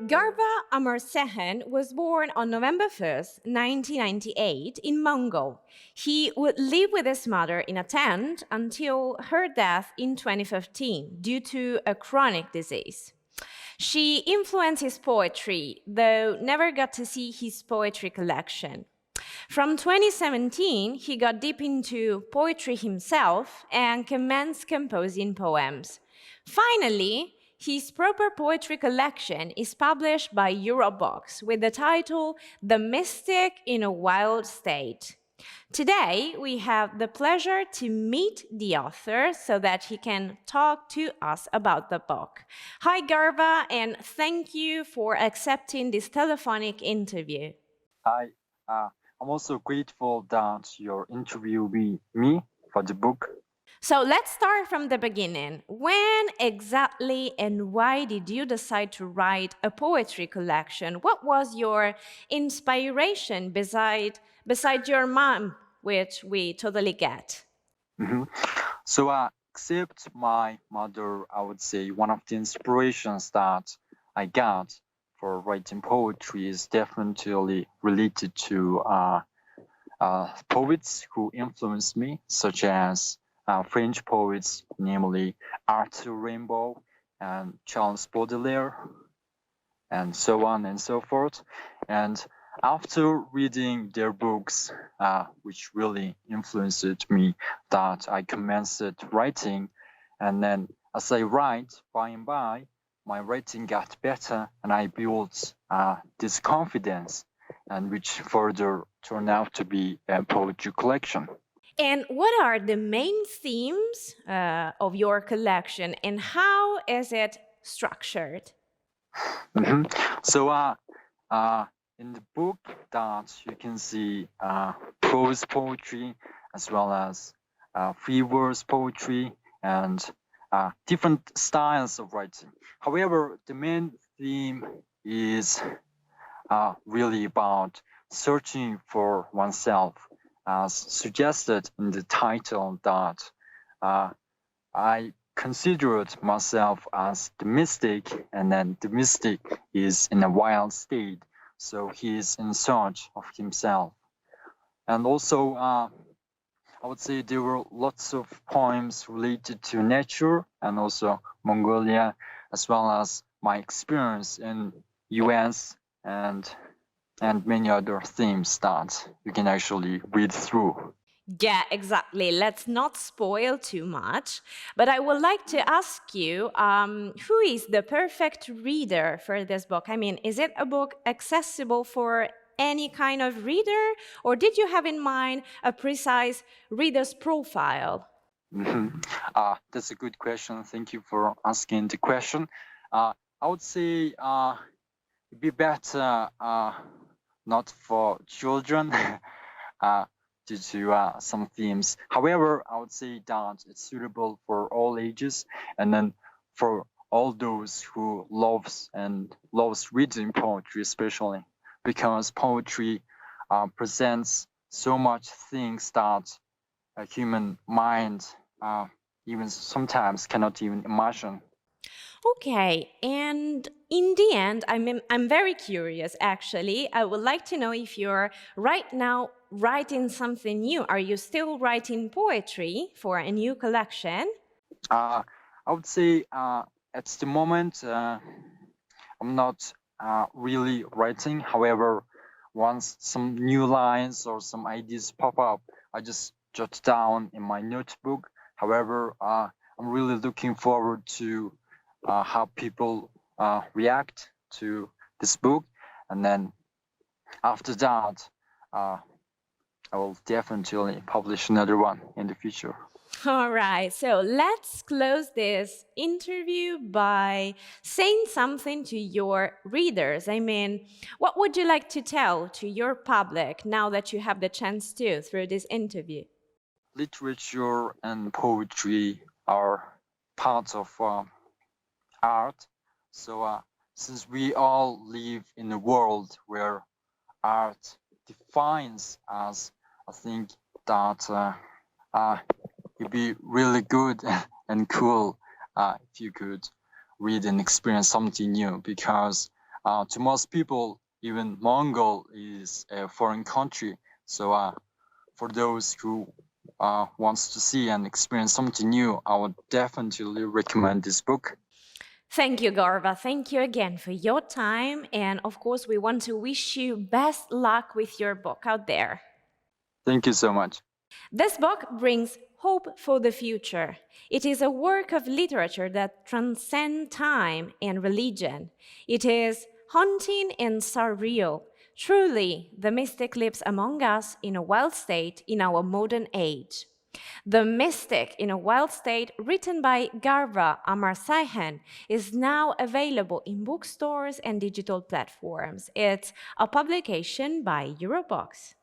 Garva Amarsaikhan was born on November 1st, 1998, in Mongol. He would live with his mother in a tent until her death in 2015 due to a chronic disease. She influenced his poetry, though never got to see his poetry collection. From 2017, he got deep into poetry himself and commenced composing poems. Finally, his proper poetry collection is published by Eurobox with the title The Mystic in a Wild State. Today, we have the pleasure to meet the author so that he can talk to us about the book. Hi, Garva, and thank you for accepting this telephonic interview. Hi, I'm also grateful that you're interviewing me for the book. So let's start from the beginning. When exactly and why did you decide to write a poetry collection? What was your inspiration beside your mom, which we totally get? So, except my mother, I would say one of the inspirations that I got for writing poetry is definitely related to poets who influenced me, such as French poets, namely Arthur Rimbaud and Charles Baudelaire, and so on and so forth. And after reading their books, which really influenced me, that I commenced writing. And then as I write, by and by, my writing got better and I built this confidence, and which further turned out to be a poetry collection. And what are the main themes of your collection and how is it structured? So in the book that you can see prose poetry as well as free verse poetry and different styles of writing. However, the main theme is really about searching for oneself, as suggested in the title, that I considered myself as the mystic, and then the mystic is in a wild state, so he is in search of himself. And also, I would say there were lots of poems related to nature and also Mongolia, as well as my experience in US and many other themes that you can actually read through. Yeah, exactly. Let's not spoil too much. But I would like to ask you, who is the perfect reader for this book? I mean, is it a book accessible for any kind of reader, or did you have in mind a precise reader's profile? That's a good question. Thank you for asking the question. I would say it'd be better not for children due to some themes. However, I would say that it's suitable for all ages, and then for all those who loves reading poetry, especially because poetry presents so much things that a human mind even sometimes cannot even imagine. Okay, and in the end, I'm very curious actually. I would like to know if you're right now writing something new. Are you still writing poetry for a new collection? I would say at the moment I'm not really writing. However, once some new lines or some ideas pop up, I just jot down in my notebook. However, I'm really looking forward to how people react to this book, and then after that, I will definitely publish another one in the future. All right, so let's close this interview by saying something to your readers. I mean, what would you like to tell to your public now that you have the chance to through this interview? Literature and poetry are parts of art. So since we all live in a world where art defines us, I think that it'd be really good and cool if you could read and experience something new, because to most people, even Mongol is a foreign country. So for those who wants to see and experience something new, I would definitely recommend this book. Thank you, Garva. Thank you again for your time. And of course, we want to wish you best luck with your book out there. Thank you so much. This book brings hope for the future. It is a work of literature that transcends time and religion. It is haunting and surreal. Truly, the mystic lives among us in a wild state in our modern age. The Mystic in a Wild State, written by Garva Amarsaikhan, is now available in bookstores and digital platforms. It's a publication by Eurobox.